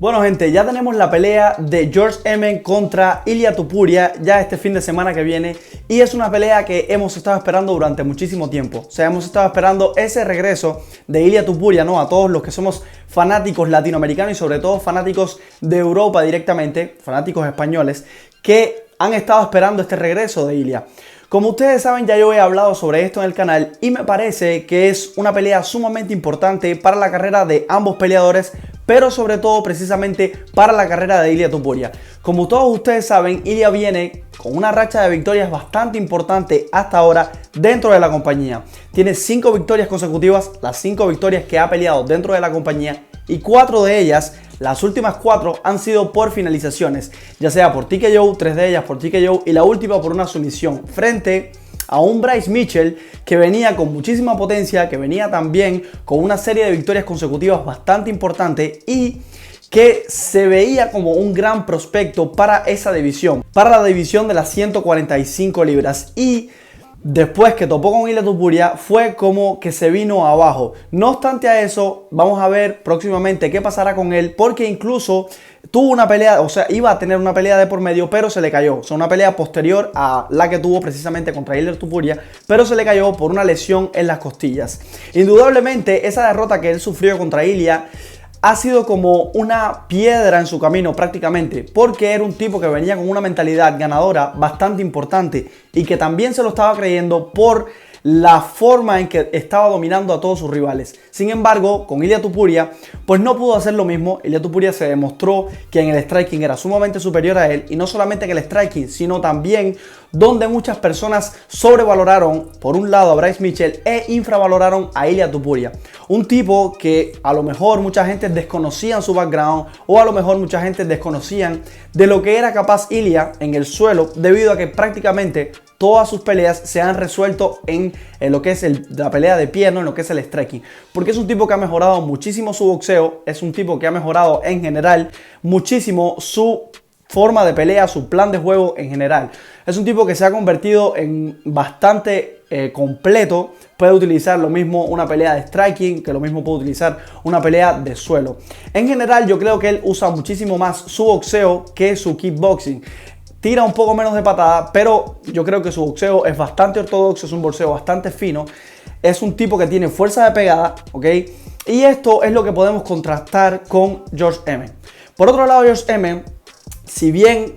Bueno, gente, ya tenemos la pelea de George Ament contra Ilia Topuria ya este fin de semana que viene, y es una pelea que hemos estado esperando durante muchísimo tiempo. O sea, hemos estado esperando ese regreso de Ilia Topuria, ¿no? A todos los que somos fanáticos latinoamericanos y sobre todo fanáticos de Europa directamente, fanáticos españoles, que han estado esperando este regreso de Ilia. Como ustedes saben, ya yo he hablado sobre esto en el canal y me parece que es una pelea sumamente importante para la carrera de ambos peleadores, pero sobre todo precisamente para la carrera de Ilia Topuria. Como todos ustedes saben, Ilia viene con una racha de victorias bastante importante hasta ahora dentro de la compañía. Tiene 5 victorias consecutivas, las 5 victorias que ha peleado dentro de la compañía, y 4 de ellas, las últimas 4, han sido por finalizaciones, ya sea por TKO, 3 de ellas por TKO y la última por una sumisión, frente a un Bryce Mitchell que venía con muchísima potencia, que venía también con una serie de victorias consecutivas bastante importante y que se veía como un gran prospecto para esa división, para la división de las 145 libras. Y después que topó con Ilia Topuria fue como que se vino abajo. No obstante a eso, vamos a ver próximamente qué pasará con él, porque incluso tuvo una pelea, o sea, iba a tener una pelea de por medio, pero se le cayó. O sea, una pelea posterior a la que tuvo precisamente contra Ilia Topuria, pero se le cayó por una lesión en las costillas. Indudablemente, esa derrota que él sufrió contra Ilia ha sido como una piedra en su camino prácticamente, porque era un tipo que venía con una mentalidad ganadora bastante importante y que también se lo estaba creyendo por la forma en que estaba dominando a todos sus rivales. Sin embargo, con Ilia Topuria, pues no pudo hacer lo mismo. Ilia Topuria se demostró que en el striking era sumamente superior a él, y no solamente en el striking, sino también donde muchas personas sobrevaloraron por un lado a Bryce Mitchell e infravaloraron a Ilia Topuria. Un tipo que a lo mejor mucha gente desconocía su background, o a lo mejor mucha gente desconocían de lo que era capaz Ilia en el suelo, debido a que prácticamente todas sus peleas se han resuelto en lo que es la pelea de pie, ¿no? En lo que es el striking. Porque es un tipo que ha mejorado muchísimo su boxeo, es un tipo que ha mejorado en general muchísimo su forma de pelea, su plan de juego en general. Es un tipo que se ha convertido en bastante completo. Puede utilizar lo mismo una pelea de striking, que lo mismo puede utilizar una pelea de suelo. En general, yo creo que él usa muchísimo más su boxeo que su kickboxing. Tira un poco menos de patada, pero yo creo que su boxeo es bastante ortodoxo, es un boxeo bastante fino. Es un tipo que tiene fuerza de pegada, ¿ok? Y esto es lo que podemos contrastar con George Ament. Por otro lado, George Ament, si bien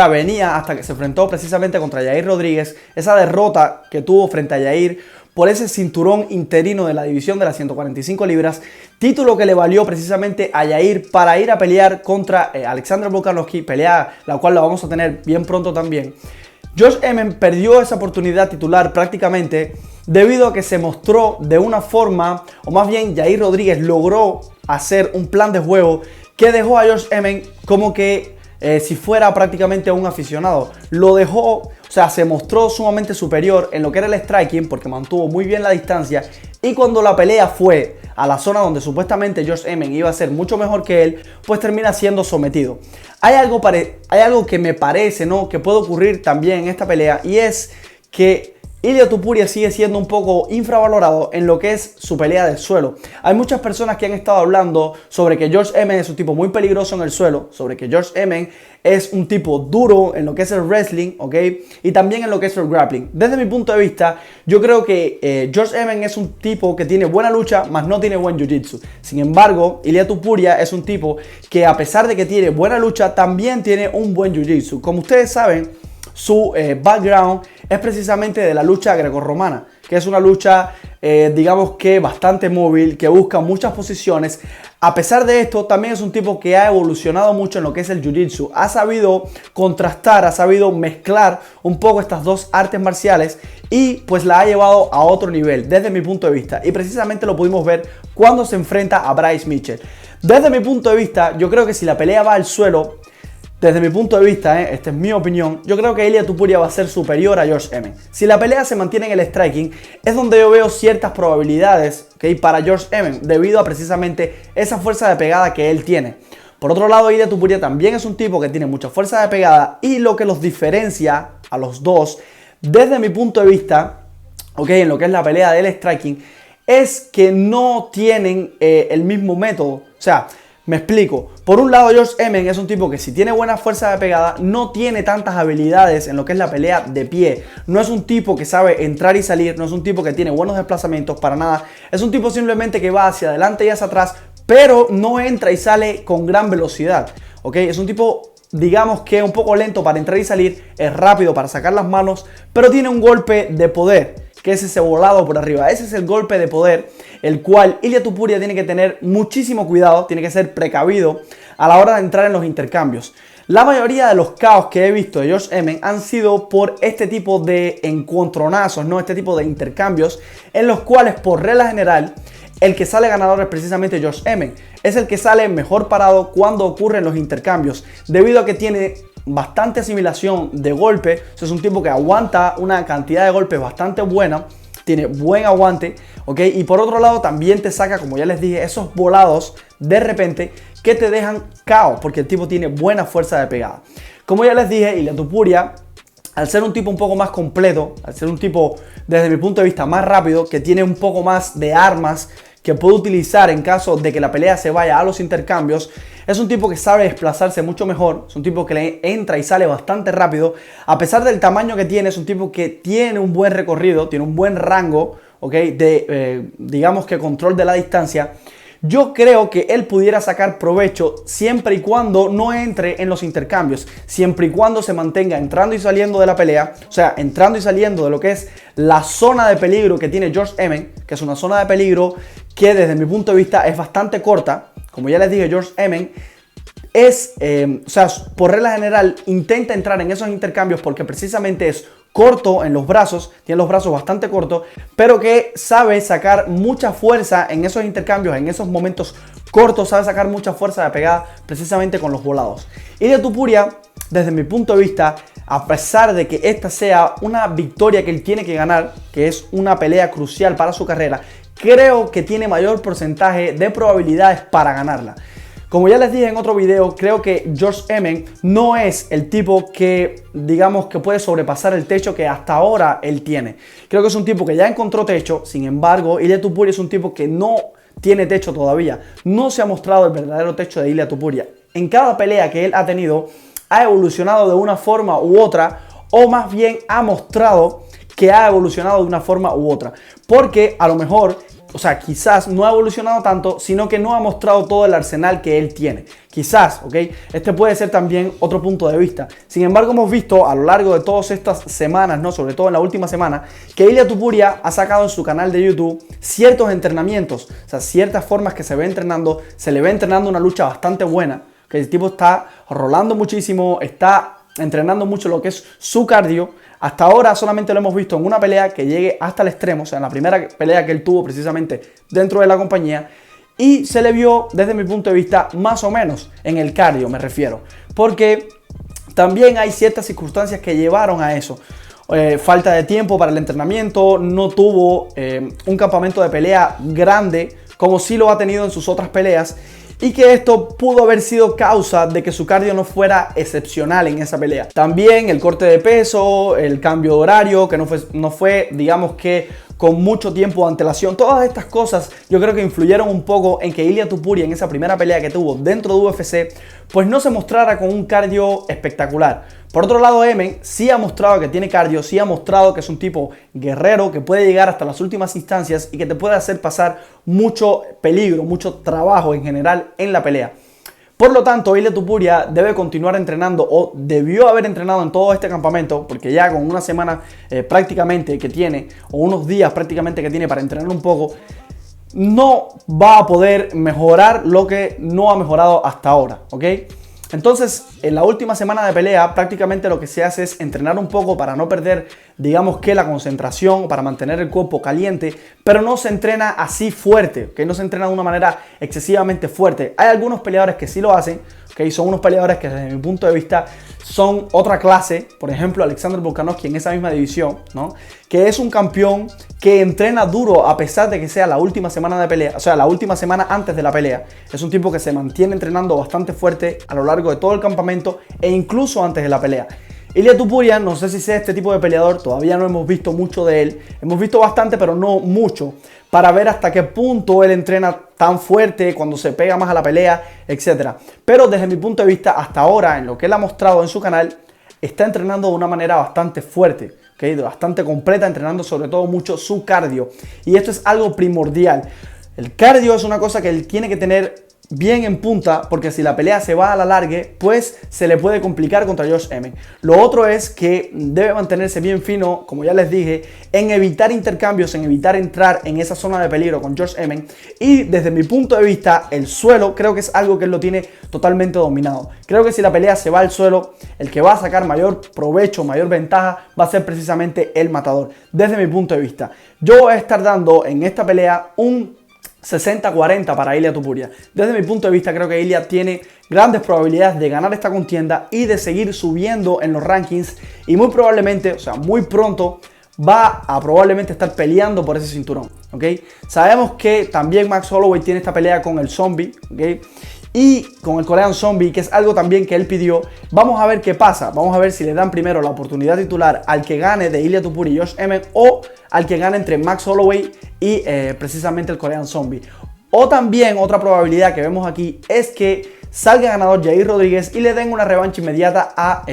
venía hasta que se enfrentó precisamente contra Yair Rodríguez, esa derrota que tuvo frente a Yair por ese cinturón interino de la división de las 145 libras, título que le valió precisamente a Yair para ir a pelear contra Alexander Volkanovski, pelea la cual la vamos a tener bien pronto también. George Ament perdió esa oportunidad titular prácticamente debido a que se mostró de una forma, o más bien Yair Rodríguez logró hacer un plan de juego que dejó a George Ament como que si fuera prácticamente un aficionado. Lo dejó, o sea, se mostró sumamente superior en lo que era el striking, porque mantuvo muy bien la distancia, y cuando la pelea fue a la zona donde supuestamente George Ament iba a ser mucho mejor que él, pues termina siendo sometido. Hay algo que me parece, ¿no?, que puede ocurrir también en esta pelea, y es que Ilia Topuria sigue siendo un poco infravalorado en lo que es su pelea de suelo. Hay muchas personas que han estado hablando sobre que George Ament es un tipo muy peligroso en el suelo, sobre que George Ament es un tipo duro en lo que es el wrestling, ¿ok? Y también en lo que es el grappling. Desde mi punto de vista, yo creo que George Ament es un tipo que tiene buena lucha, mas no tiene buen jiu-jitsu. Sin embargo, Ilia Topuria es un tipo que, a pesar de que tiene buena lucha, también tiene un buen jiu-jitsu. Como ustedes saben, su background es precisamente de la lucha grecorromana, que es una lucha, digamos que bastante móvil, que busca muchas posiciones. A pesar de esto, también es un tipo que ha evolucionado mucho en lo que es el jiu-jitsu. Ha sabido contrastar, ha sabido mezclar un poco estas dos artes marciales y pues la ha llevado a otro nivel, desde mi punto de vista. Y precisamente lo pudimos ver cuando se enfrenta a Bryce Mitchell. Desde mi punto de vista, yo creo que si la pelea va al suelo, desde mi punto de vista, esta es mi opinión, yo creo que Ilia Topuria va a ser superior a George Ament. Si la pelea se mantiene en el striking, es donde yo veo ciertas probabilidades, ¿okay?, para George Ament, debido a precisamente esa fuerza de pegada que él tiene. Por otro lado, Ilia Topuria también es un tipo que tiene mucha fuerza de pegada, y lo que los diferencia a los dos, desde mi punto de vista, ¿okay?, en lo que es la pelea del striking, es que no tienen el mismo método. O sea, Me explico. Por un lado, George Emmett es un tipo que si tiene buena fuerza de pegada, no tiene tantas habilidades en lo que es la pelea de pie. No es un tipo que sabe entrar y salir, no es un tipo que tiene buenos desplazamientos para nada. Es un tipo simplemente que va hacia adelante y hacia atrás, pero no entra y sale con gran velocidad. ¿Ok? Es un tipo, digamos que un poco lento para entrar y salir, es rápido para sacar las manos, pero tiene un golpe de poder, que es ese volado por arriba. Ese es el golpe de poder, el cual Ilia Topuria tiene que tener muchísimo cuidado, tiene que ser precavido a la hora de entrar en los intercambios. La mayoría de los caos que he visto de George Emmett han sido por este tipo de encontronazos, ¿no? Este tipo de intercambios en los cuales, por regla general, el que sale ganador es precisamente George Emmett. Es el que sale mejor parado cuando ocurren los intercambios, debido a que tiene bastante asimilación de golpe. O sea, es un tipo que aguanta una cantidad de golpes bastante buena, tiene buen aguante, ¿ok? Y por otro lado también te saca, como ya les dije, esos volados de repente que te dejan KO, porque el tipo tiene buena fuerza de pegada. Como ya les dije, Ilia Topuria, al ser un tipo un poco más completo, al ser un tipo desde mi punto de vista más rápido, que tiene un poco más de armas que puede utilizar en caso de que la pelea se vaya a los intercambios, es un tipo que sabe desplazarse mucho mejor, es un tipo que le entra y sale bastante rápido. A pesar del tamaño que tiene, es un tipo que tiene un buen recorrido, tiene un buen rango, ¿ok? De, digamos que control de la distancia. Yo creo que él pudiera sacar provecho siempre y cuando no entre en los intercambios, siempre y cuando se mantenga entrando y saliendo de la pelea, o sea, entrando y saliendo de lo que es la zona de peligro que tiene George Emmett, que es una zona de peligro que desde mi punto de vista es bastante corta. Como ya les dije, George Emmett es, o sea, por regla general intenta entrar en esos intercambios porque precisamente es corto en los brazos, tiene los brazos bastante cortos, pero que sabe sacar mucha fuerza en esos intercambios, en esos momentos cortos, sabe sacar mucha fuerza de pegada precisamente con los volados. Ilia Topuria, desde mi punto de vista, a pesar de que esta sea una victoria que él tiene que ganar, que es una pelea crucial para su carrera, creo que tiene mayor porcentaje de probabilidades para ganarla. Como ya les dije en otro video, creo que George Emmett no es el tipo que, digamos, que puede sobrepasar el techo que hasta ahora él tiene. Creo que es un tipo que ya encontró techo, sin embargo, Ilia Topuria es un tipo que no tiene techo todavía. No se ha mostrado el verdadero techo de Ilia Topuria. En cada pelea que él ha tenido, ha evolucionado de una forma u otra, o más bien ha mostrado que ha evolucionado de una forma u otra. Porque a lo mejor, o sea, quizás no ha evolucionado tanto, sino que no ha mostrado todo el arsenal que él tiene. Quizás, ¿ok? Este puede ser también otro punto de vista. Sin embargo, hemos visto a lo largo de todas estas semanas, ¿no? Sobre todo en la última semana, que Ilia Topuria ha sacado en su canal de YouTube ciertos entrenamientos, o sea, ciertas formas que se ve entrenando, se le ve entrenando una lucha bastante buena, que el tipo está rolando muchísimo, está entrenando mucho lo que es su cardio. Hasta ahora solamente lo hemos visto en una pelea que llegue hasta el extremo, o sea, en la primera pelea que él tuvo precisamente dentro de la compañía, y se le vio desde mi punto de vista más o menos en el cardio, me refiero, porque también hay ciertas circunstancias que llevaron a eso. Falta de tiempo para el entrenamiento, no tuvo un campamento de pelea grande como sí lo ha tenido en sus otras peleas, y que esto pudo haber sido causa de que su cardio no fuera excepcional en esa pelea. También el corte de peso, el cambio de horario, que no fue, digamos que con mucho tiempo de antelación. Todas estas cosas yo creo que influyeron un poco en que Ilia Topuria en esa primera pelea que tuvo dentro de UFC, pues no se mostrara con un cardio espectacular. Por otro lado, Emmett sí ha mostrado que tiene cardio, sí ha mostrado que es un tipo guerrero, que puede llegar hasta las últimas instancias y que te puede hacer pasar mucho peligro, mucho trabajo en general en la pelea. Por lo tanto, Ilia Topuria debe continuar entrenando, o debió haber entrenado en todo este campamento, porque ya con una semana prácticamente que tiene, o unos días prácticamente que tiene para entrenar un poco, no va a poder mejorar lo que no ha mejorado hasta ahora, ¿ok? Entonces, en la última semana de pelea, prácticamente lo que se hace es entrenar un poco para no perder, digamos que la concentración, para mantener el cuerpo caliente, pero no se entrena así fuerte, que no se entrena de una manera excesivamente fuerte. Hay algunos peleadores que sí lo hacen, que son unos peleadores que desde mi punto de vista son otra clase. Por ejemplo, Alexander Volkanovski en esa misma división, ¿no? Que es un campeón que entrena duro a pesar de que sea la última semana de pelea, o sea, la última semana antes de la pelea. Es un tipo que se mantiene entrenando bastante fuerte a lo largo de todo el campamento e incluso antes de la pelea. Ilia Topuria, no sé si sea este tipo de peleador, todavía no hemos visto mucho de él. Hemos visto bastante, pero no mucho, para ver hasta qué punto él entrena tan fuerte, cuando se pega más a la pelea, etc. Pero desde mi punto de vista, hasta ahora, en lo que él ha mostrado en su canal, está entrenando de una manera bastante fuerte, ¿okay? Bastante completa, entrenando sobre todo mucho su cardio. Y esto es algo primordial. El cardio es una cosa que él tiene que tener bien en punta, porque si la pelea se va a la larga, pues se le puede complicar contra Josh Emmett. Lo otro es que debe mantenerse bien fino, como ya les dije, en evitar intercambios, en evitar entrar en esa zona de peligro con Josh Emmett. Y desde mi punto de vista, el suelo creo que es algo que él lo tiene totalmente dominado. Creo que si la pelea se va al suelo, el que va a sacar mayor provecho, mayor ventaja, va a ser precisamente el matador. Desde mi punto de vista, yo voy a estar dando en esta pelea un 60-40 para Ilia Topuria. Desde mi punto de vista, creo que Ilia tiene grandes probabilidades de ganar esta contienda y de seguir subiendo en los rankings, y muy probablemente, o sea, muy pronto va a probablemente estar peleando por ese cinturón, ¿ok? Sabemos que también Max Holloway tiene esta pelea con el Zombie, ¿ok? Y con el Korean Zombie, que es algo también que él pidió. Vamos a ver qué pasa. Vamos a ver si le dan primero la oportunidad titular al que gane de Ilia Topuria y Josh Emmett, o al que gane entre Max Holloway y precisamente el Korean Zombie. O también otra probabilidad que vemos aquí es que salga ganador Yair Rodríguez y le den una revancha inmediata a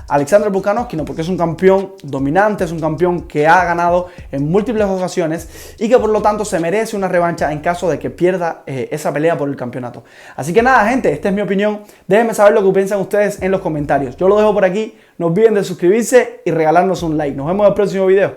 Alexander Volkanovski, ¿no? Porque es un campeón dominante, es un campeón que ha ganado en múltiples ocasiones y que por lo tanto se merece una revancha en caso de que pierda esa pelea por el campeonato. Así que nada, gente, esta es mi opinión. Déjenme saber lo que piensan ustedes en los comentarios. Yo lo dejo por aquí. No olviden de suscribirse y regalarnos un like. Nos vemos en el próximo video.